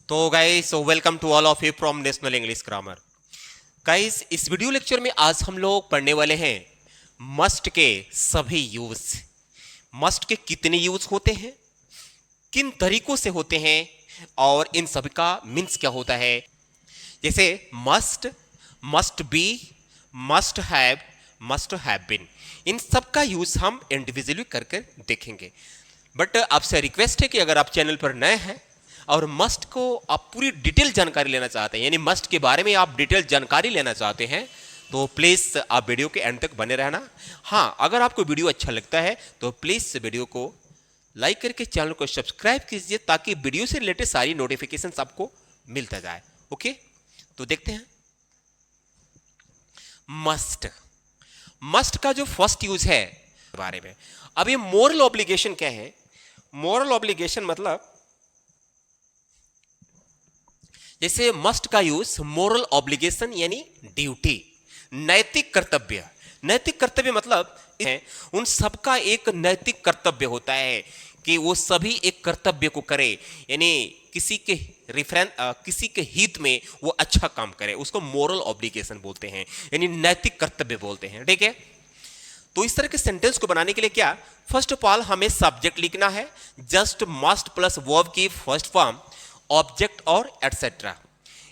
तो guys welcome to all of you from national English grammar. Guys इस video lecture में आज हम लोग पढ़ने वाले हैं मस्ट के सभी यूज। मस्ट के कितने यूज होते हैं, किन तरीकों से होते हैं और इन सभी का मीन्स क्या होता है। जैसे must, must be, must have been, इन सब का यूज हम इंडिविजुअली करके देखेंगे। बट आपसे रिक्वेस्ट है कि अगर आप चैनल पर नए हैं और मस्ट को आप पूरी डिटेल जानकारी लेना चाहते हैं, यानी मस्ट के बारे में आप डिटेल जानकारी लेना चाहते हैं, तो प्लीज़ आप वीडियो के एंड तक बने रहना। हाँ, अगर आपको वीडियो अच्छा लगता है तो प्लीज़ वीडियो को लाइक करके चैनल को सब्सक्राइब कीजिए ताकि वीडियो से रिलेटेड सारी नोटिफिकेशन आपको मिलता जाए। ओके, तो देखते हैं मस्ट। मस्ट का जो फर्स्ट यूज है बारे में। अब ये मोरल ऑब्लिगेशन क्या है? मोरल ऑब्लिगेशन मतलब जैसे मस्ट का यूज मोरल ऑब्लिगेशन यानी ड्यूटी, नैतिक कर्तव्य। नैतिक कर्तव्य मतलब है उन सबका एक नैतिक कर्तव्य होता है कि वो सभी एक कर्तव्य को करे, यानी किसी के किसी के हित में वो अच्छा काम करे, उसको मोरल ऑब्लिगेशन बोलते हैं, यानी नैतिक कर्तव्य बोलते हैं। ठीक है, तो इस तरह के सेंटेंस को बनाने के लिए क्या, फर्स्ट ऑफ ऑल हमें सब्जेक्ट लिखना है, जस्ट मस्ट प्लस वर्ब की फर्स्ट फॉर्म, ऑब्जेक्ट और एटसेट्रा।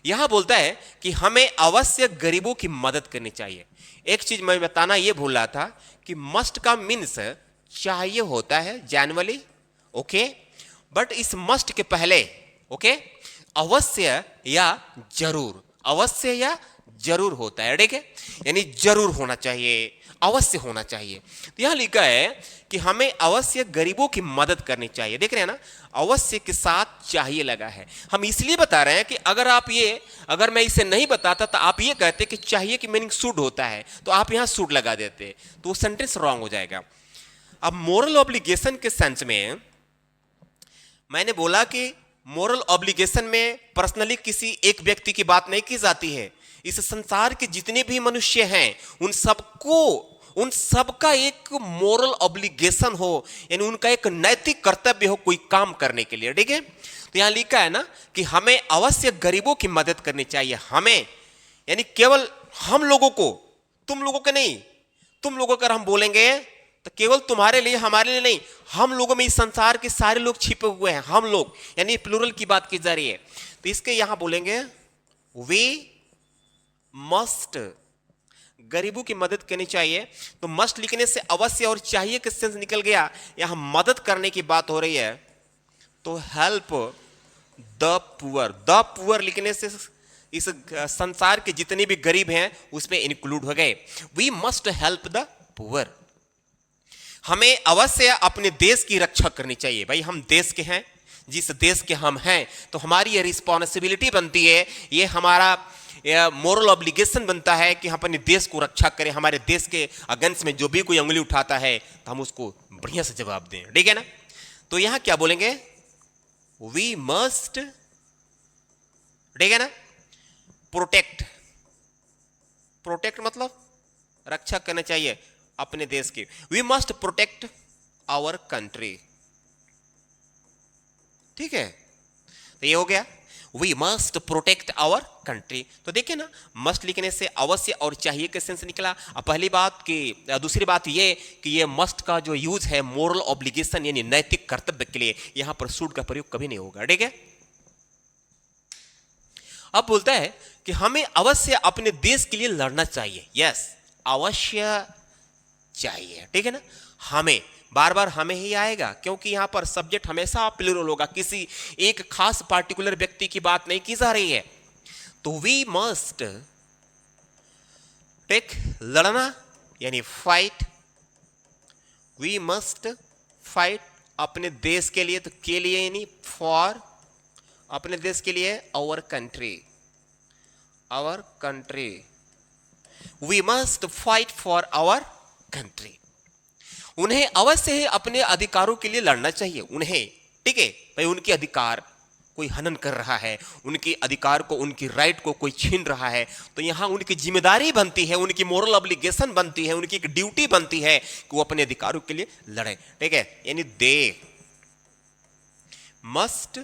यहां बोलता है कि हमें अवश्य गरीबों की मदद करनी चाहिए। एक चीज मैं बताना ये भूल रहा था कि मस्ट का मीन्स चाहिए होता है जनरली, ओके, बट इस मस्ट के पहले ओके अवश्य या जरूर, अवश्य या जरूर होता है। ठीक है, यानी जरूर होना चाहिए, अवश्य होना चाहिए। तो यहां लिखा है कि हमें अवश्य गरीबों की मदद करनी चाहिए। देख रहे हैं ना, अवश्य के साथ चाहिए लगा है। हम इसलिए बता रहे हैं कि अगर मैं इसे नहीं बताता तो आप ये कहते कि चाहिए की मीनिंग शुड होता है, तो आप यहां शुड लगा देते तो वो सेंटेंस रॉन्ग हो जाएगा। अब मोरल ऑब्लिगेशन के सेंस में मैंने बोला कि मोरल ऑब्लिगेशन में पर्सनली किसी एक व्यक्ति की बात नहीं की जाती है। इस संसार के जितने भी मनुष्य हैं उन सबका एक मोरल ऑब्लिगेशन हो, यानी उनका एक नैतिक कर्तव्य हो कोई काम करने के लिए। ठीक है, तो यहां लिखा है ना कि हमें अवश्य गरीबों की मदद करनी चाहिए। हमें यानी केवल हम लोगों को, तुम लोगों के नहीं। तुम लोगों अगर हम बोलेंगे तो केवल तुम्हारे लिए हमारे लिए नहीं, हम लोगों में इस संसार के सारे लोग छिपे हुए हैं, हम लोग, यानी प्लूरल की बात की जा रही है। तो इसके यहां बोलेंगे वी मस्ट, गरीबों की मदद करनी चाहिए। तो मस्ट लिखने से अवश्य और चाहिए का सेंस निकल गया, यहां मदद करने की बात हो रही है। तो help the poor, the poor लिखने से इस संसार के जितने भी गरीब हैं उसमें इंक्लूड हो गए। We must help the poor. हमें अवश्य अपने देश की रक्षा करनी चाहिए। भाई हम देश के हैं, जिस देश के हम हैं, तो हमारी ये रिस्पॉन्सिबिलिटी बनती है, ये हमारा मोरल ऑब्लिगेशन बनता है कि हम अपने देश को रक्षा करें। हमारे देश के अगेंस्ट में जो भी कोई उंगली उठाता है तो हम उसको बढ़िया से जवाब दें। ठीक है ना, तो यहां क्या बोलेंगे, वी मस्ट, ठीक है ना, प्रोटेक्ट। प्रोटेक्ट मतलब रक्षा करना चाहिए अपने देश की। We must protect our country. ठीक है, तो ये हो गया, we must protect our country. तो देखिए ना, मस्ट लिखने से अवश्य और चाहिए के सेंस निकला। अब पहली बात की, दूसरी बात ये कि ये मस्ट का जो यूज है मोरल ऑब्लिगेशन यानी नैतिक कर्तव्य के लिए, यहां पर शुड का प्रयोग कभी नहीं होगा। ठीक है, अब बोलता है कि हमें अवश्य अपने देश के लिए लड़ना चाहिए। यस, अवश्य चाहिए। ठीक है ना, हमें, बार बार हमें ही आएगा क्योंकि यहां पर सब्जेक्ट हमेशा प्लूरल होगा, किसी एक खास पार्टिकुलर व्यक्ति की बात नहीं की जा रही है। तो वी मस्ट टेक, लड़ना यानी फाइट, वी मस्ट फाइट अपने देश के लिए, तो के लिए यानी फॉर, अपने देश के लिए, our country, our country, we must fight for our country. उन्हें अवश्य ही अपने अधिकारों के लिए लड़ना चाहिए, उन्हें। ठीक है भाई, उनके अधिकार कोई हनन कर रहा है, उनके अधिकार को, उनकी राइट को कोई छीन रहा है, तो यहां उनकी जिम्मेदारी बनती है, उनकी मोरल ऑब्लिगेशन बनती है, उनकी एक ड्यूटी बनती है कि वो अपने अधिकारों के लिए लड़े। ठीक है, यानी दे मस्ट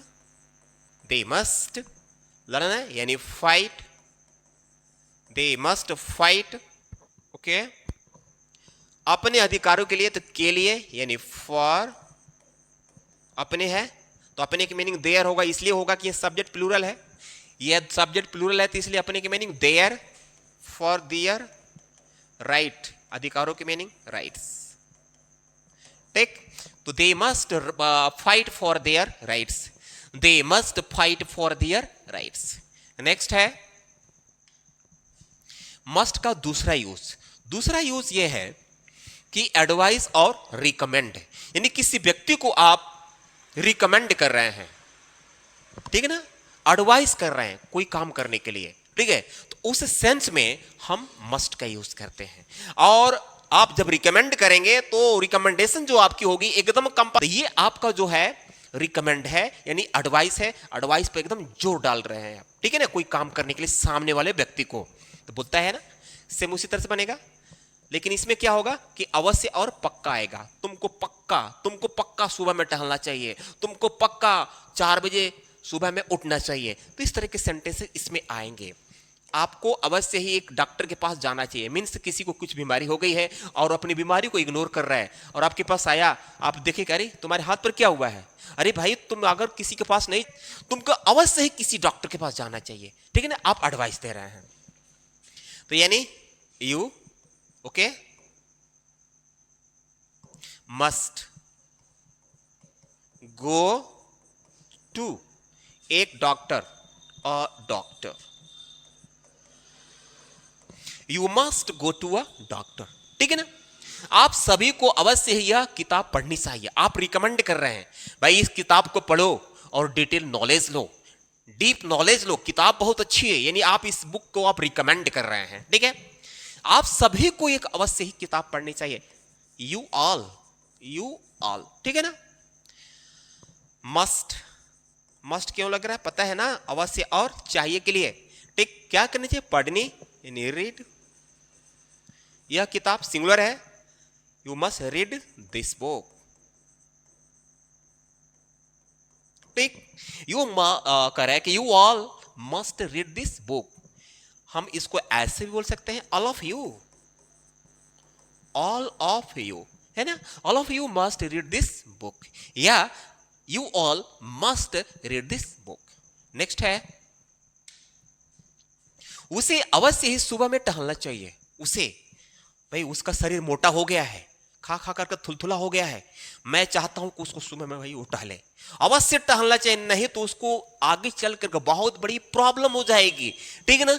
दे मस्ट, लड़ना है यानी फाइट, दे मस्ट फाइट, ओके। अपने अधिकारों के लिए, तो के लिए यानी फॉर, अपने है तो अपने की मीनिंग देयर होगा, इसलिए होगा कि ये सब्जेक्ट प्लूरल है, ये सब्जेक्ट प्लूरल है तो इसलिए अपने की meaning their, for their, right अधिकारों की मीनिंग राइट्स, ठीक। तो they must fight for their rights, they must fight for their rights. Next है मस्ट का दूसरा यूज ये है कि एडवाइस और रिकमेंड, यानी किसी व्यक्ति को आप रिकमेंड कर रहे हैं, ठीक है ना, एडवाइस कर रहे हैं कोई काम करने के लिए, ठीक है, तो उस सेंस में हम मस्ट का यूज करते हैं। और आप जब रिकमेंड करेंगे तो रिकमेंडेशन जो आपकी होगी एकदम कम, ये आपका जो है रिकमेंड है यानी एडवाइस है, एडवाइस पे एकदम जोर डाल रहे हैं आप, ठीक है ना, कोई काम करने के लिए सामने वाले व्यक्ति को, तो बोलता है ना, सेम उसी तरह से बनेगा। लेकिन इसमें क्या होगा कि अवश्य और पक्का आएगा, तुमको पक्का सुबह में टहलना चाहिए, तुमको पक्का 4 बजे सुबह में उठना चाहिए, तो इस तरह के सेंटेंसेस इसमें आएंगे। आपको अवश्य ही एक डॉक्टर के पास जाना चाहिए, मीन्स किसी को कुछ बीमारी हो गई है और अपनी बीमारी को इग्नोर कर रहा है और आपके पास आया, आप देखे कि अरे तुम्हारे हाथ पर क्या हुआ है, अरे भाई तुम अगर किसी के पास नहीं, तुमको अवश्य ही किसी डॉक्टर के पास जाना चाहिए, ठीक है ना, आप एडवाइस दे रहे हैं। तो यानी you, okay, must go to एक doctor, a doctor, you must go to a doctor, ठीक है ना। आप सभी को अवश्य ही यह किताब पढ़नी चाहिए, आप रिकमेंड कर रहे हैं भाई इस किताब को पढ़ो और डिटेल नॉलेज लो, डीप नॉलेज लो, किताब बहुत अच्छी है, यानी आप इस बुक को आप रिकमेंड कर रहे हैं, ठीक है। आप सभी को एक अवश्य ही किताब पढ़नी चाहिए, यू ऑल, ठीक है ना। मस्ट क्यों लग रहा है पता है ना, अवश्य और चाहिए के लिए, ठीक, क्या करनी चाहिए, पढ़नी यानी रीड, यह किताब सिंगुलर है, you must read this book, ठीक। यू कह रहा है कि you all must read this book, हम इसको ऐसे भी बोल सकते हैं ऑल ऑफ यू, है ना, all of you must read this book, या you all must read this book. Next है उसे अवश्य ही सुबह में टहलना चाहिए, उसे भाई उसका शरीर मोटा हो गया है, खा खा कर थुलथुला हो गया है, मैं चाहता हूं कि उसको सुबह में भाई वो टहले, अवश्य टहलना चाहिए, नहीं तो उसको आगे चल कर बहुत बड़ी प्रॉब्लम हो जाएगी, ठीक है ना,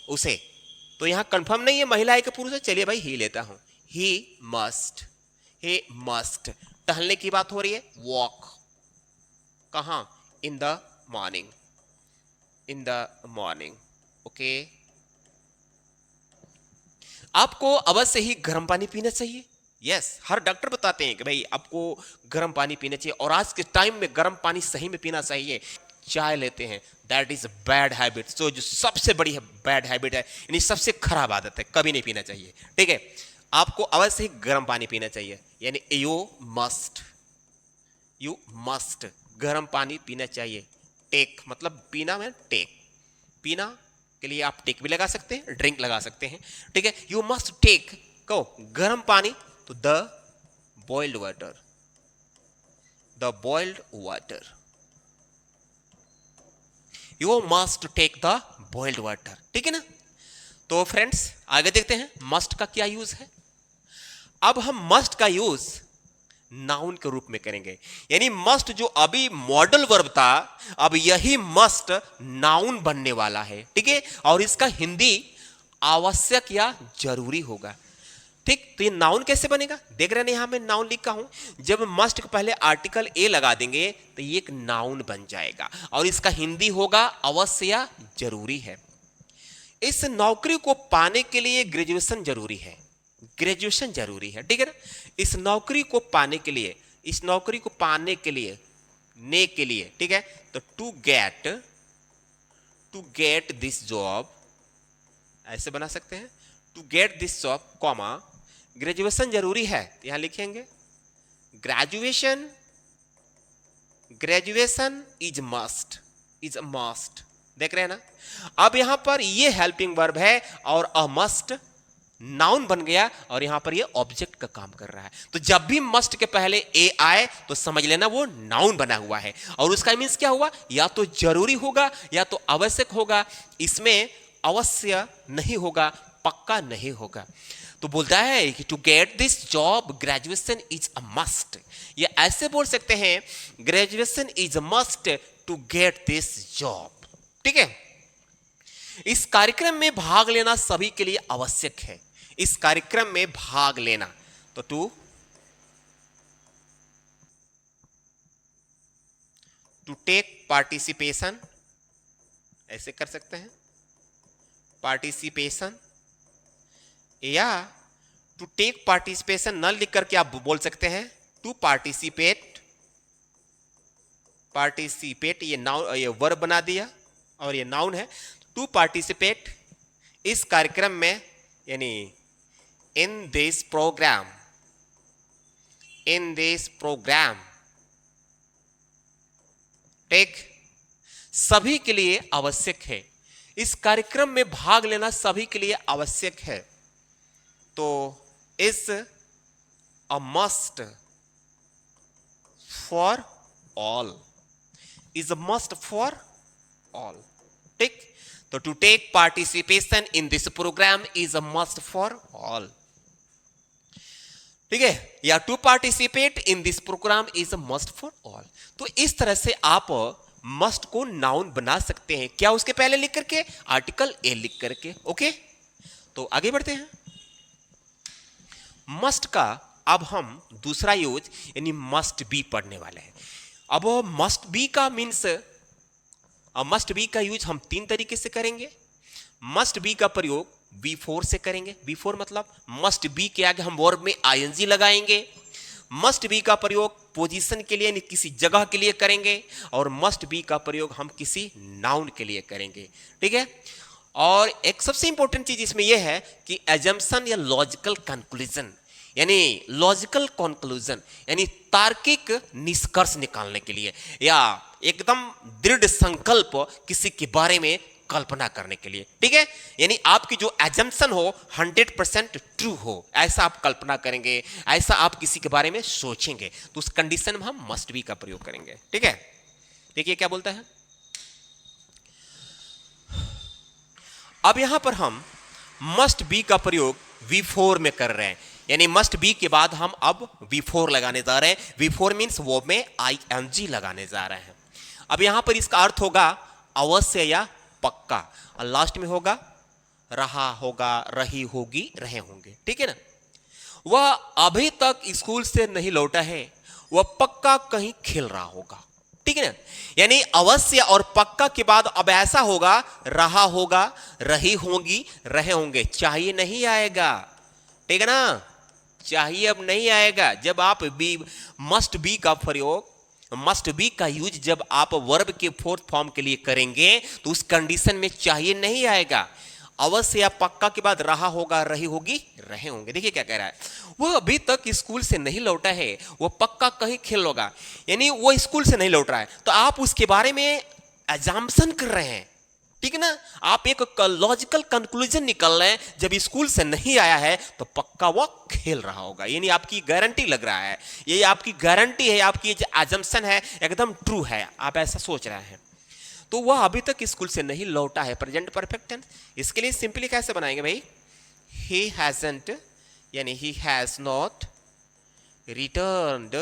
उसे। तो यहां कंफर्म नहीं है महिला है कि पुरुष है, चलिए भाई ही लेता हूं, ही मस्ट, टहलने की बात हो रही है, वॉक, कहां, इन द मॉर्निंग, ओके। आपको अवश्य ही गर्म पानी पीना चाहिए, यस, हर डॉक्टर बताते हैं कि भाई आपको गर्म पानी पीना चाहिए, और आज के टाइम में गर्म पानी सही में पीना चाहिए। चाय लेते हैं, दैट इज बैड हैबिट, जो सबसे बड़ी है बैड हैबिट है, यानी सबसे खराब आदत है, कभी नहीं पीना चाहिए, ठीक है। आपको अवश्य ही गर्म पानी पीना चाहिए, यानी यू मस्ट गर्म पानी पीना चाहिए, टेक मतलब पीना में टेक, पीना के लिए आप टेक भी लगा सकते हैं, ड्रिंक लगा सकते हैं, ठीक है। यू मस्ट टेक, कहो गर्म पानी, तो the boiled water, you must take the boiled water, ठीक है ना। तो फ्रेंड्स आगे देखते हैं मस्ट का क्या यूज है। अब हम मस्ट का यूज नाउन के रूप में करेंगे, यानी मस्ट जो अभी मॉडल वर्ब था, अब यही मस्ट नाउन बनने वाला है, ठीक है, और इसका हिंदी आवश्यक या जरूरी होगा, ठीक। तो ये नाउन कैसे बनेगा, देख रहे हैं यहां मैं नाउन लिखा हूं, जब मस्ट के पहले आर्टिकल ए लगा देंगे तो ये एक नाउन बन जाएगा, और इसका हिंदी होगा अवश्य या जरूरी है। इस नौकरी को पाने के लिए ग्रेजुएशन जरूरी है, ठीक है ना। इस नौकरी को पाने के लिए, ने के लिए, ठीक है, तो टू गेट दिस जॉब ऐसे बना सकते हैं, to get this job comma graduation जरूरी है, यहां लिखेंगे graduation is must, is a must, देख रहे हैं ना। अब यहां पर ये हेल्पिंग वर्ब है और अ मस्ट नाउन बन गया और यहां पर ये ऑब्जेक्ट का काम कर रहा है। तो जब भी मस्ट के पहले ए आए तो समझ लेना वो नाउन बना हुआ है। और उसका मीन्स क्या हुआ, या तो जरूरी होगा या तो आवश्यक होगा। इसमें अवश्य नहीं होगा, पक्का नहीं होगा। तो बोलता है कि to get this job graduation is a must. ये ऐसे बोल सकते हैं, graduation is a must to get this job. ठीक है। इस कार्यक्रम में भाग लेना सभी के लिए आवश्यक है। इस कार्यक्रम में भाग लेना, तो टू टेक पार्टिसिपेशन ऐसे कर सकते हैं, पार्टिसिपेशन, या टू टेक पार्टिसिपेशन न लिख करके आप बोल सकते हैं टू पार्टिसिपेट। पार्टिसिपेट ये नाउन, ये वर्ब बना दिया और ये नाउन है। टू पार्टिसिपेट इस कार्यक्रम में, यानी in this program, in this program. Take सभी के लिए आवश्यक है, इस कार्यक्रम में भाग लेना सभी के लिए आवश्यक है। तो is a must for all, is a must for all. ठीक। तो to take participation in this program is a must for all. ठीक है, या to participate in this program is a must for all. तो इस तरह से आप मस्ट को नाउन बना सकते हैं। क्या उसके पहले लिख करके, आर्टिकल ए लिख करके। ओके, तो आगे बढ़ते हैं। मस्ट का अब हम दूसरा यूज यानी मस्ट बी पढ़ने वाले हैं। अब मस्ट बी का मीन्स, मस्ट बी का यूज हम तीन तरीके से करेंगे। मस्ट बी का प्रयोग V4 से करेंगे। V4 मतलब मस्ट बी के आगे हम वर्ब में आईएनजी लगाएंगे। मस्ट बी का प्रयोग पोजीशन के लिए यानी किसी जगह के लिए करेंगे, और मस्ट बी का प्रयोग हम किसी नाउन के लिए करेंगे। ठीक है। और एक सबसे इंपॉर्टेंट चीज इसमें यह है कि एजम्पशन या लॉजिकल कंक्लूजन, यानी लॉजिकल कंक्लूजन यानी तार्किक निष्कर्ष निकालने के लिए, या एकदम दृढ़ संकल्प किसी के बारे में कल्पना करने के लिए। ठीक है, यानी आपकी जो एजम्पशन हो 100% ट्रू हो, ऐसा आप कल्पना करेंगे, ऐसा आप किसी के बारे में सोचेंगे, तो उस कंडीशन में हम मस्ट बी का प्रयोग करेंगे। ठीक है, देखिए क्या बोलता है। अब यहां पर हम मस्ट बी का प्रयोग V4 में कर रहे हैं, यानी मस्ट बी के बाद हम अब V4 लगाने जा रहे हैं। V4 मीन्स वो में ING लगाने जा रहे हैं। अब यहां पर इसका अर्थ होगा अवश्य या पक्का, और लास्ट में होगा रहा होगा, रही होगी, रहे होंगे। ठीक है ना। वह अभी तक स्कूल से नहीं लौटा है, वह पक्का कहीं खेल रहा होगा। ठीक है ना, यानी अवश्य और पक्का के बाद अब ऐसा होगा, रहा होगा, रही होंगी, रहे होंगे, चाहिए नहीं आएगा। ठीक है ना, चाहिए अब नहीं आएगा। जब आप बी मस्ट बी का प्रयोग, मस्ट बी का यूज जब आप वर्ब के फोर्थ फॉर्म के लिए करेंगे तो उस कंडीशन में चाहिए नहीं आएगा। अवश्य या पक्का के बाद रहा होगा, रही होगी, रहे होंगे। देखिए क्या कह रहा है, वह अभी तक स्कूल से नहीं लौटा है, वह पक्का कहीं खेल होगा, यानी वो स्कूल से नहीं लौट रहा है, तो आप उसके बारे में एजम्पशन कर रहे हैं। ठीक है ना, आप एक लॉजिकल कंक्लूजन निकल रहे हैं, जब स्कूल से नहीं आया है तो पक्का वो खेल रहा होगा, यानी आपकी गारंटी लग रहा है, ये आपकी गारंटी है, आपकी जो एजम्पशन है एकदम ट्रू है, आप ऐसा सोच रहे हैं। तो वह अभी तक स्कूल से नहीं लौटा है, प्रेजेंट परफेक्ट टेंस। इसके लिए सिंपली कैसे बनाएंगे भाई, ही हैजंट यानी he has not returned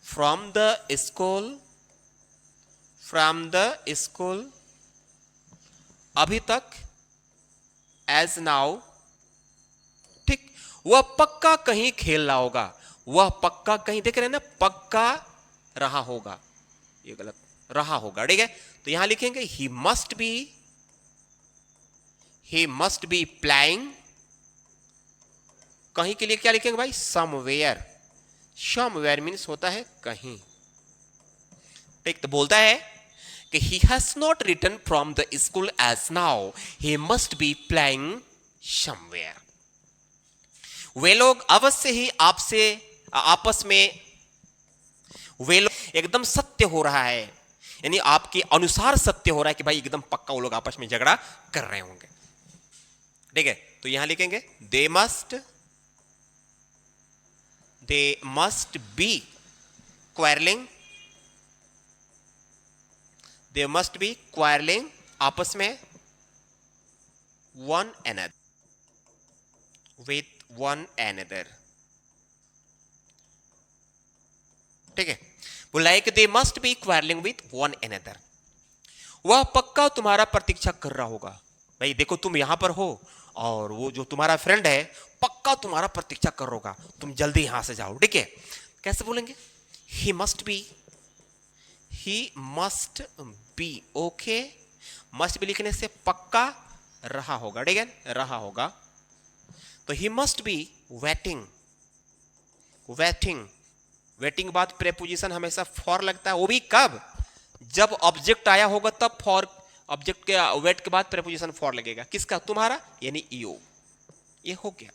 from the school अभी तक, एज नाउ। ठीक, वह पक्का कहीं खेल रहा होगा, वह पक्का कहीं, देख रहे हैं ना, पक्का रहा होगा, ये गलत, रहा होगा। ठीक है, तो यहां लिखेंगे ही मस्ट बी प्लाइंग, कहीं के लिए क्या लिखेंगे भाई, समवेयर। समवेयर मीन्स होता है कहीं। ठीक, तो बोलता है कि he has not returned from the school as now, he must be playing somewhere। वे लोग अवश्य ही आपस में वे एकदम सत्य हो रहा है, यानी आपके अनुसार सत्य हो रहा है कि भाई एकदम पक्का वो लोग आपस में झगड़ा कर रहे होंगे। ठीक है, तो यहां लिखेंगे they must be quarrelling, they must be quarrelling आपस में one another, with one another. ठीक है, like they must be quarrelling with one another, वह पक्का तुम्हारा प्रतीक्षा कर रहा होगा। भाई देखो तुम यहां पर हो और वो जो तुम्हारा फ्रेंड है पक्का तुम्हारा प्रतीक्षा कर रहा होगा, तुम जल्दी यहां से जाओ। ठीक है, कैसे बोलेंगे? He must be okay, must be लिखने से पक्का रहा होगा। ठीक है, रहा होगा, तो he must be waiting, waiting बाद प्रेपोजिशन हमेशा फॉर लगता है, वो भी कब? जब ऑब्जेक्ट आया होगा तब फॉर, ऑब्जेक्ट के वेट के बाद प्रेपोजिशन फॉर लगेगा। किसका? तुम्हारा, यानी यू। ये हो गया।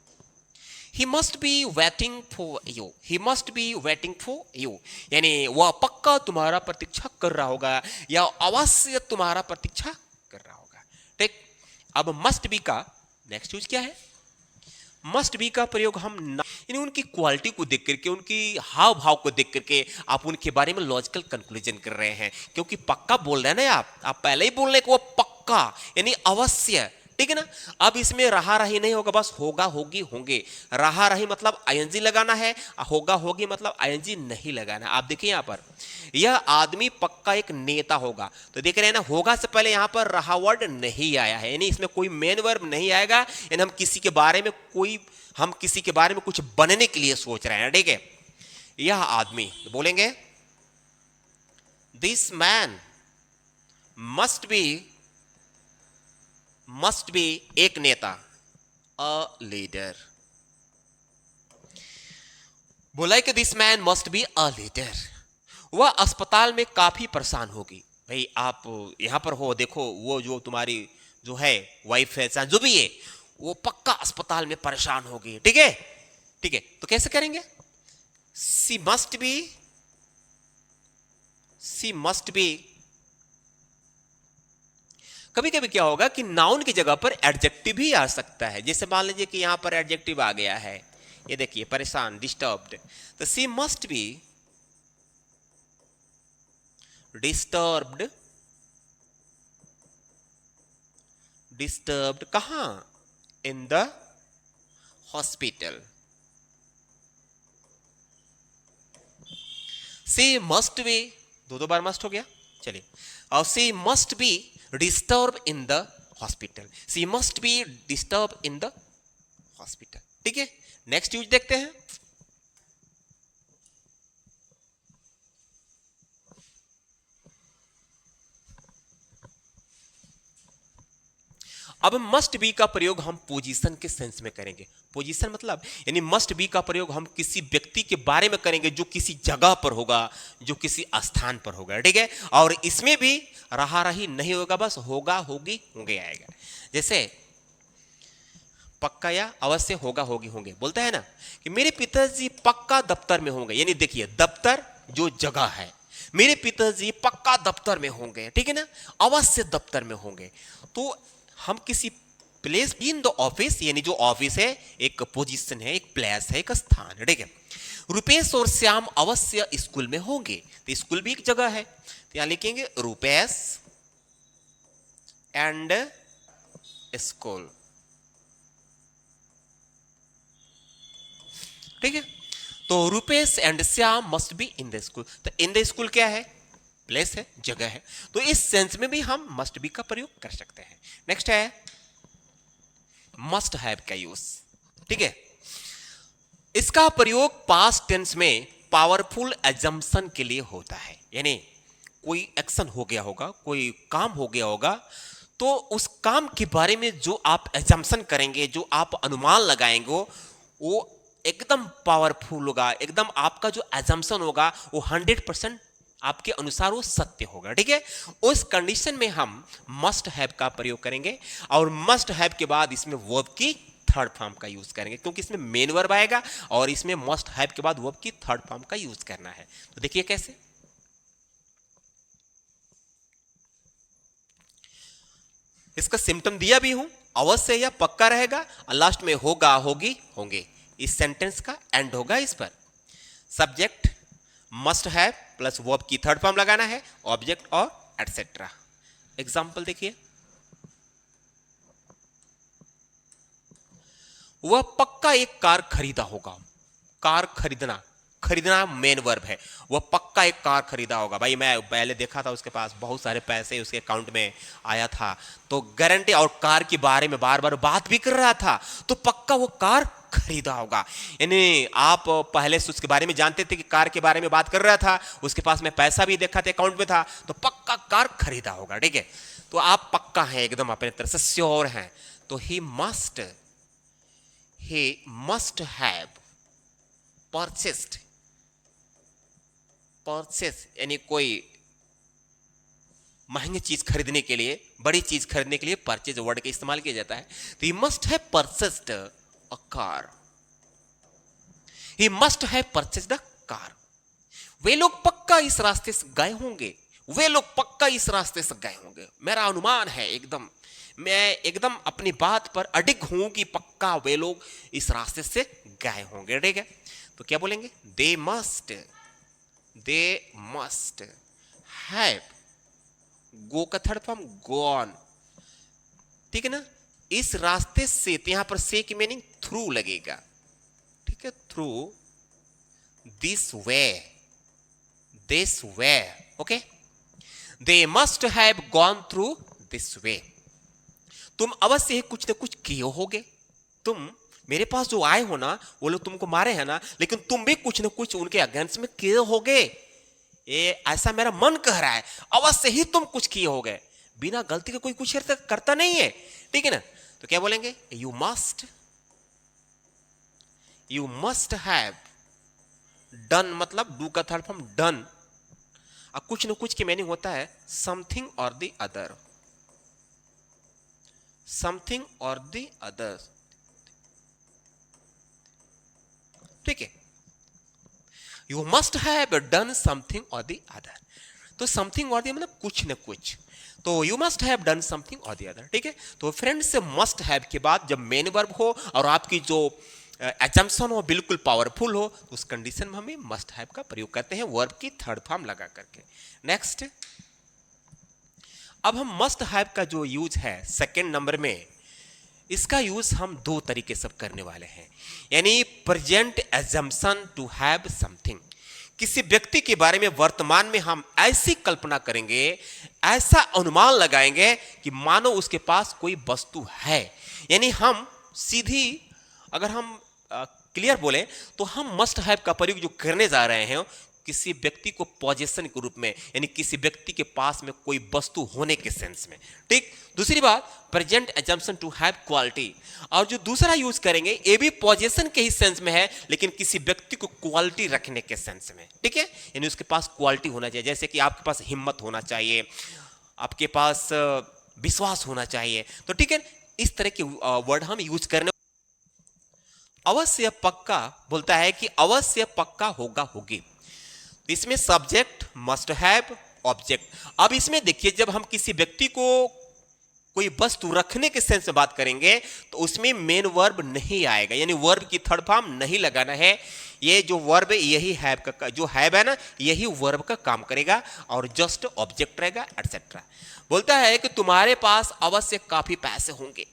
He must be waiting for you, he must be waiting for you, यानी वह पक्का तुम्हारा प्रतीक्षा कर रहा होगा या अवश्य तुम्हारा प्रतीक्षा कर रहा होगा। ठीक, अब मस्ट बी का नेक्स्ट यूज क्या है? मस्ट बी का प्रयोग हम यानी उनकी क्वालिटी को देख करके, उनकी हाव भाव को देख करके आप उनके बारे में लॉजिकल कंक्लूजन कर रहे हैं, क्योंकि पक्का बोल रहे हैं ना आप पहले ही बोल रहे हैं कि वो पक्का यानी अवश्य। ठीक है ना, अब इसमें रहा रही नहीं होगा, बस होगा होगी होंगे। रहा रही मतलब आईएनजी लगाना है, होगा होगी मतलब आईएनजी नहीं लगाना। आप देखिए यहां पर यह आदमी पक्का एक नेता होगा, तो देख रहे हैं ना, होगा से पहले यहां पर रहा वर्ड नहीं आया है, यानी इसमें कोई मेन वर्ब नहीं आएगा, यानी हम किसी के बारे में कुछ बनने के लिए सोच रहे हैं। ठीक है, यह आदमी, तो बोलेंगे दिस मैन मस्ट बी एक नेता, अ लीडर। बोला कि this man must be a leader, वह अस्पताल में काफी परेशान होगी। भाई आप यहां पर हो, देखो वो जो तुम्हारी जो है वाइफ है, जो भी है, वो पक्का अस्पताल में परेशान होगी। ठीक है, ठीक है, तो कैसे करेंगे? सी मस्ट बी। कभी कभी क्या होगा कि नाउन की जगह पर एडजेक्टिव भी आ सकता है, जैसे मान लीजिए कि यहां पर एडजेक्टिव आ गया है, ये देखिए परेशान, डिस्टर्ब्ड, तो सी मस्ट बी डिस्टर्ब्ड कहां? In the hospital. She must be, दो बार मस्ट हो गया, चलिए, और she must be disturb in the hospital, she must be disturb in the hospital. ठीक है, नेक्स्ट यूज देखते हैं। अब मस्ट बी का प्रयोग हम पोजीशन के सेंस में करेंगे। पोजीशन मतलब यानी मस्ट बी का प्रयोग हम किसी व्यक्ति के बारे में करेंगे जो किसी जगह पर होगा, जो किसी स्थान पर होगा। ठीक है, और इसमें भी रहा रही नहीं होगा, बस होगा होगी होंगे आएगा। जैसे पक्का या अवश्य, होगा होगी होंगे, बोलता है ना कि मेरे पिताजी पक्का दफ्तर में होंगे, यानी देखिए दफ्तर जो जगह है, मेरे पिताजी पक्का दफ्तर में होंगे। ठीक है ना, अवश्य दफ्तर में होंगे। तो हम किसी प्लेस इन द ऑफिस, यानी जो ऑफिस है एक पोजीशन है, एक प्लेस है, एक स्थान है। ठीक है, रुपेश और श्याम अवश्य स्कूल में होंगे, तो स्कूल भी एक जगह है, तो यहां लिखेंगे रुपेश एंड स्कूल। ठीक है, तो Rupesh and Shyam must be in the school, तो इन द स्कूल क्या है? प्लेस है, जगह है, तो इस सेंस में भी हम मस्ट बी का प्रयोग कर सकते हैं। नेक्स्ट है मस्ट हैव का यूज। ठीक है, इसका प्रयोग पास्ट टेंस में पावरफुल एजम्पशन के लिए होता है, यानी कोई एक्शन हो गया होगा, कोई काम हो गया होगा, तो उस काम के बारे में जो आप एजम्पशन करेंगे, जो आप अनुमान लगाएंगे, वो एकदम पावरफुल होगा, एकदम आपका जो एजम्पशन होगा वो 100% आपके अनुसार वो सत्य होगा। ठीक है, उस कंडीशन में हम मस्ट हैव का प्रयोग करेंगे, और मस्ट हैव के बाद इसमें वर्ब की थर्ड फॉर्म का यूज करेंगे, क्योंकि इसमें मेन वर्ब आएगा और इसमें मस्ट हैव के बाद वर्ब की थर्ड फॉर्म का यूज करना है। तो देखिए कैसे, इसका सिम्टम दिया भी हूं, अवश्य या पक्का रहेगा और लास्ट में होगा, होगी, होंगे। इस सेंटेंस का एंड होगा इस पर। Subject must have plus verb की थर्ड फॉर्म लगाना है, ऑब्जेक्ट और एटसेट्रा। एग्जाम्पल देखिए, वह पक्का एक कार खरीदा होगा। कार खरीदना, खरीदना मेन वर्ब है। वह पक्का एक कार खरीदा होगा। भाई मैं पहले देखा था उसके पास बहुत सारे पैसे उसके अकाउंट में आया था, तो गारंटी, और कार के बारे में बार बार बात भी कर रहा था, तो पक्का वो कार खरीदा होगा। यानी आप पहले से उसके बारे में जानते थे कि कार के बारे में बात कर रहा था, उसके पास में पैसा भी देखा था अकाउंट में था, तो पक्का कार खरीदा होगा। ठीक है, तो आप पक्का है एकदम अपने तरफ से श्योर हैं। तो he must have purchased, purchase यानी कोई महंगी चीज खरीदने के लिए, बड़ी चीज खरीदने के लिए परचेज वर्ड का इस्तेमाल किया जाता है। तो he must have purchased a car, he must have purchased a car. वे लोग पक्का इस रास्ते से गए होंगे, वे लोग पक्का इस रास्ते से गए होंगे। मेरा अनुमान है एकदम, मैं एकदम अपनी बात पर अडिग हूं कि पक्का वे लोग इस रास्ते से गए होंगे। ठीक है, तो क्या बोलेंगे, दे मस्ट हैव, गो का थर्ड फॉर्म गॉन। ठीक है ना, इस रास्ते से, तो यहां पर से की मीनिंग थ्रू लगेगा। ठीक है, through this way, okay, they must have gone through this way. तुम अवश्य ही कुछ ना कुछ किए होगे। तुम मेरे पास जो आए हो ना, वो लोग तुमको मारे हैं ना, लेकिन तुम भी कुछ ना कुछ उनके अगेंस्ट में किए होगे, ये ऐसा मेरा मन कह रहा है। अवश्य ही तुम कुछ किए होगे, बिना गलती के कोई कुछ करता नहीं है। ठीक है ना, तो क्या बोलेंगे, यू मस्ट हैव डन, मतलब डू का थर्ड फॉर्म डन। और कुछ ना कुछ की मीनिंग होता है समथिंग और द अदर, समथिंग और द अदर। ठीक है, you must have done something और द अदर। तो समथिंग और द मतलब कुछ न कुछ, तो you must have done something और द अदर। ठीक है, तो फ्रेंड्स से मस्ट हैव के बाद जब मेन वर्ब हो और आपकी जो एजम्पशन हो बिल्कुल पावरफुल हो, तो उस कंडीशन में हम मस्ट हैव का प्रयोग करते हैं वर्ब की थर्ड फॉर्म लगा करके। नेक्स्ट, अब हम मस्ट हैव का जो यूज है सेकेंड नंबर में, इसका यूज हम दो तरीके से करने वाले हैं। यानी present assumption to have something, किसी व्यक्ति के बारे में वर्तमान में हम ऐसी कल्पना करेंगे, ऐसा अनुमान लगाएंगे कि मानो उसके पास कोई वस्तु है। यानी हम सीधी, अगर हम क्लियर बोले, तो हम मस्ट हैव का प्रयोग जो करने जा रहे हैं किसी व्यक्ति को पोजीशन के रूप में, यानी किसी व्यक्ति के पास में कोई वस्तु होने के सेंस में। ठीक, दूसरी बात present assumption to have quality, और जो दूसरा यूज करेंगे ये भी पोजीशन के ही सेंस में है, लेकिन किसी व्यक्ति को क्वालिटी रखने के सेंस में। ठीक है, यानी उसके पास क्वालिटी होना चाहिए, जैसे कि आपके पास हिम्मत होना चाहिए, आपके पास विश्वास होना चाहिए। तो ठीक है, इस तरह के वर्ड हम यूज करने। अवश्य पक्का बोलता है कि अवश्य पक्का होगा, होगी। इसमें सब्जेक्ट मस्ट हैव, ऑब्जेक्ट। अब इसमें देखिए, जब हम किसी व्यक्ति को कोई वस्तु रखने के सेंस में बात करेंगे तो उसमें मेन वर्ब नहीं आएगा, यानी वर्ब की थर्ड फॉर्म नहीं लगाना है। ये जो वर्ब है यही हैव का, जो हैव है ना, यही वर्ब का काम करेगा और जस्ट ऑब्जेक्ट रहेगा एटसेट्रा। बोलता है कि तुम्हारे पास अवश्य काफी पैसे होंगे,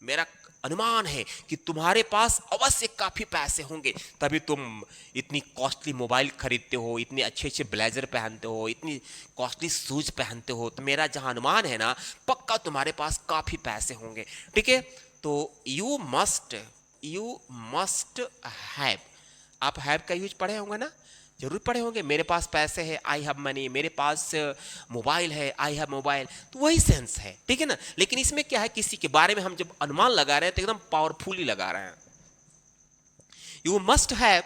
मेरा अनुमान है कि तुम्हारे पास अवश्य काफी पैसे होंगे, तभी तुम इतनी कॉस्टली मोबाइल खरीदते हो, इतने अच्छे अच्छे ब्लेजर पहनते हो, इतनी कॉस्टली शूज पहनते हो। तो मेरा जहां अनुमान है ना, पक्का तुम्हारे पास काफी पैसे होंगे। ठीक है, तो यू मस्ट हैव, आप हैव का यूज पढ़े होंगे ना, जरूर पढ़े होंगे। मेरे पास पैसे है, आई हैव मनी, मेरे पास मोबाइल है, आई हैव मोबाइल, तो वही सेंस है। ठीक है ना, लेकिन इसमें क्या है, किसी के बारे में हम जब अनुमान लगा रहे हैं तो एकदम पावरफुली लगा रहे हैं। यू मस्ट हैव,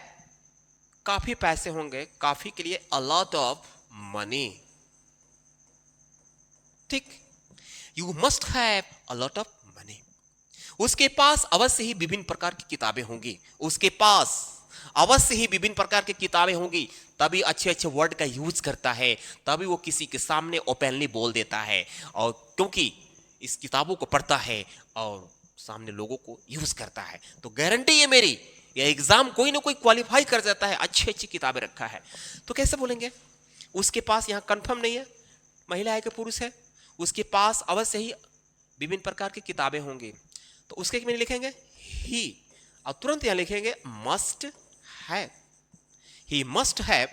काफी पैसे होंगे, काफी के लिए अ लॉट ऑफ मनी। ठीक, you must have a lot of money, उसके पास अवश्य ही विभिन्न प्रकार की किताबें होंगी, उसके पास अवश्य ही विभिन्न प्रकार की किताबें होंगी, तभी अच्छे अच्छे वर्ड का यूज करता है, तभी वो किसी के सामने ओपनली बोल देता है, और क्योंकि इस किताबों को पढ़ता है और सामने लोगों को यूज करता है। तो गारंटी है मेरी, यह एग्जाम कोई ना कोई क्वालिफाई कर जाता है, अच्छी अच्छी किताबें रखा है। तो कैसे बोलेंगे? उसके पास, यहां कंफर्म नहीं है महिला है कि पुरुष है, उसके पास अवश्य ही विभिन्न प्रकार की किताबें होंगी, तो उसके में लिखेंगे ही, और तुरंत यहां लिखेंगे must have. He must have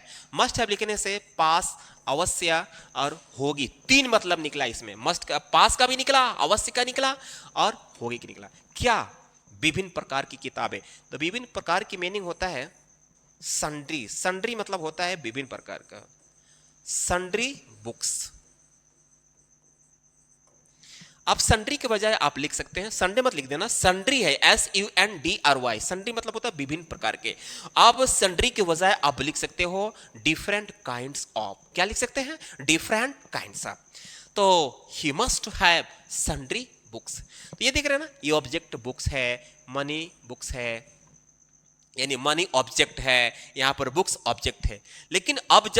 लिखने से पास, अवश्य और होगी, तीन मतलब निकला इसमें। मस्ट का, पास का भी निकला, अवश्य का निकला और होगी की निकला। क्या? विभिन्न प्रकार की किताबें। तो विभिन्न प्रकार की मीनिंग होता है सन्ड्री। सन्ड्री मतलब होता है विभिन्न प्रकार का, सन्ड्री बुक्स। अब सन्ड्री के बजाय आप लिख सकते हैं, संडे मत लिख देना, सन्ड्री है, SUNDRY। सन्ड्री मतलब होता है विभिन्न प्रकार के। अब सन्ड्री के बजाय आप लिख सकते हो डिफरेंट काइंड्स ऑफ। क्या लिख सकते हैं? Different kinds of. तो he must have sundry books. तो ये देख रहे हैं ना, ये ऑब्जेक्ट बुक्स है, मनी बुक्स है, यानी मनी ऑब्जेक्ट है, यहां पर बुक्स ऑब्जेक्ट है। लेकिन अब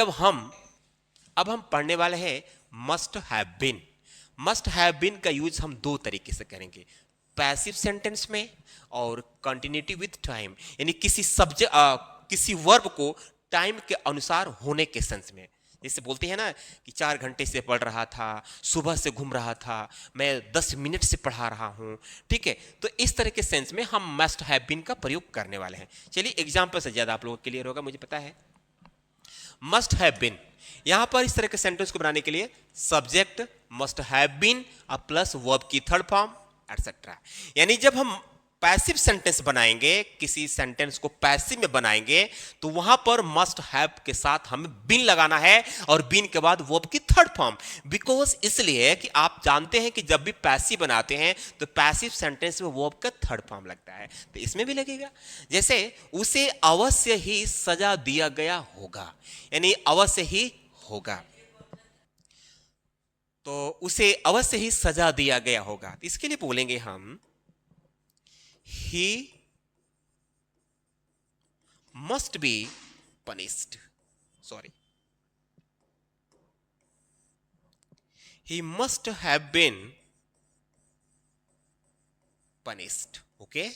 हम पढ़ने वाले हैं must have been. Must have been का यूज हम दो तरीके से करेंगे, पैसिव सेंटेंस में और कंटिन्यूटी विद टाइम, यानी किसी वर्ब को टाइम के अनुसार होने के सेंस में। जैसे बोलते हैं ना कि 4 घंटे से पढ़ रहा था, सुबह से घूम रहा था, मैं 10 मिनट से पढ़ा रहा हूं, ठीक है। तो इस तरह के सेंस में हम मस्ट हैव बीन का प्रयोग करने वाले हैं। चलिए एग्जाम्पल से ज्यादा आप लोगों को क्लियर होगा, मुझे पता है। मस्ट हैव बीन, यहां पर इस तरह के सेंटेंस को बनाने के लिए subject must have been plus verb की थर्ड फॉर्म एटसेट्रा। यानी जब हम पैसिव सेंटेंस बनाएंगे, किसी सेंटेंस को पैसिव में बनाएंगे, तो वहां पर मस्ट हैव के साथ हमें बीन लगाना है, और बीन के बाद वर्ब की थर्ड फॉर्म। बिकॉज इसलिए कि आप जानते हैं कि जब भी पैसिव बनाते हैं तो पैसिव सेंटेंस में वर्ब का थर्ड फॉर्म लगता है, तो इसमें भी लगेगा। जैसे उसे अवश्य ही सजा दिया गया होगा, यानी अवश्य ही होगा, तो उसे अवश्य ही सजा दिया गया होगा। इसके लिए बोलेंगे हम he must be punished, sorry, he must have been punished, okay।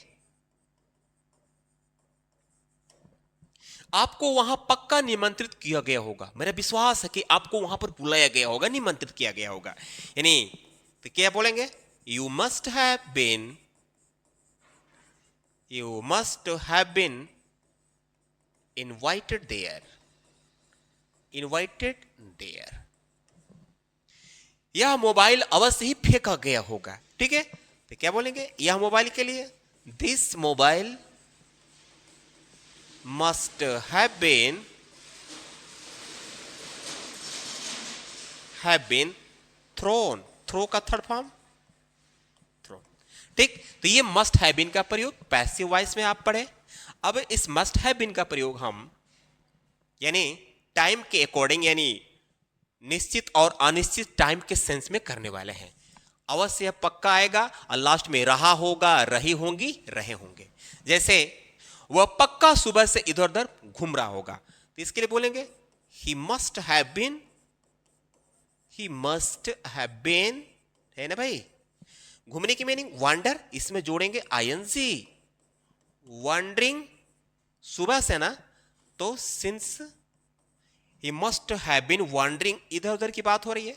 आपको वहां पक्का निमंत्रित किया गया होगा, मेरा विश्वास है कि आपको वहां पर बुलाया गया होगा, निमंत्रित किया गया होगा। यानी तो क्या बोलेंगे? you must have been invited there, यह मोबाइल अवश्य ही फेंका गया होगा, ठीक है। तो क्या बोलेंगे यह मोबाइल के लिए? This mobile must have been thrown, throw का थर्ड फॉर्म थ्रो, ठीक। तो ये मस्ट हैव बीन का प्रयोग पैसिव वॉइस में आप पढ़े। अब इस मस्ट हैव बीन का प्रयोग हम यानी टाइम के अकॉर्डिंग, यानी निश्चित और अनिश्चित टाइम के सेंस में करने वाले हैं। अवश्य पक्का आएगा, और लास्ट में रहा होगा, रही होंगी, रहे होंगे। जैसे वह पक्का सुबह से इधर उधर घूम रहा होगा, तो इसके लिए बोलेंगे ही मस्ट हैव बीन, है ना भाई। घूमने की मीनिंग वंडर, इसमें जोड़ेंगे आईएनजी, वंडरिंग सुबह से ना, तो since he must have been wandering, इधर उधर की बात हो रही है,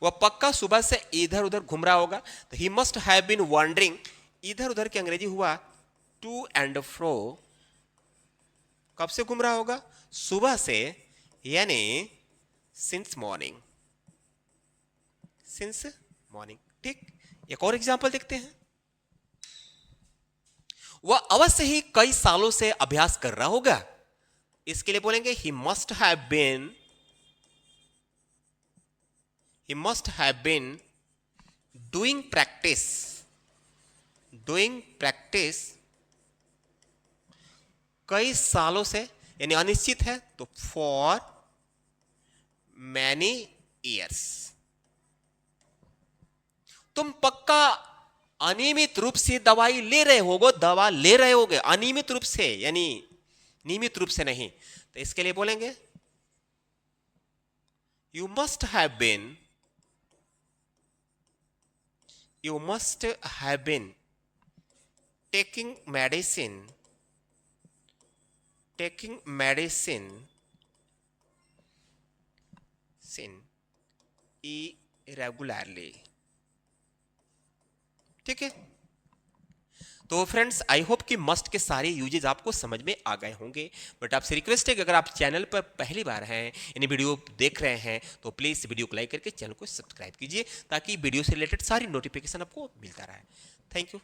वह पक्का सुबह से इधर उधर घूम रहा होगा, तो he must have been wandering, इधर उधर की अंग्रेजी हुआ टू एंड फ्रो। कब से घूम रहा होगा? सुबह से, यानी सिंस मॉर्निंग, ठीक। एक और एग्जांपल देखते हैं। वह अवश्य ही कई सालों से अभ्यास कर रहा होगा, इसके लिए बोलेंगे he must have been doing practice कई सालों से, यानी अनिश्चित है, तो फॉर मैनी ईयर्स। तुम पक्का अनियमित रूप से दवाई ले रहे होगे, दवा ले रहे होगे अनियमित रूप से, यानी नियमित रूप से नहीं, तो इसके लिए बोलेंगे you must have been taking medicine irregularly. ठीक है, तो फ्रेंड्स आई होप कि मस्ट के सारे यूजेज आपको समझ में आ गए होंगे। बट आपसे रिक्वेस्ट है कि अगर आप चैनल पर पहली बार हैं, यानी वीडियो देख रहे हैं, तो प्लीज़ वीडियो को लाइक करके चैनल को सब्सक्राइब कीजिए ताकि वीडियो से रिलेटेड सारी नोटिफिकेशन आपको मिलता रहे। Thank you.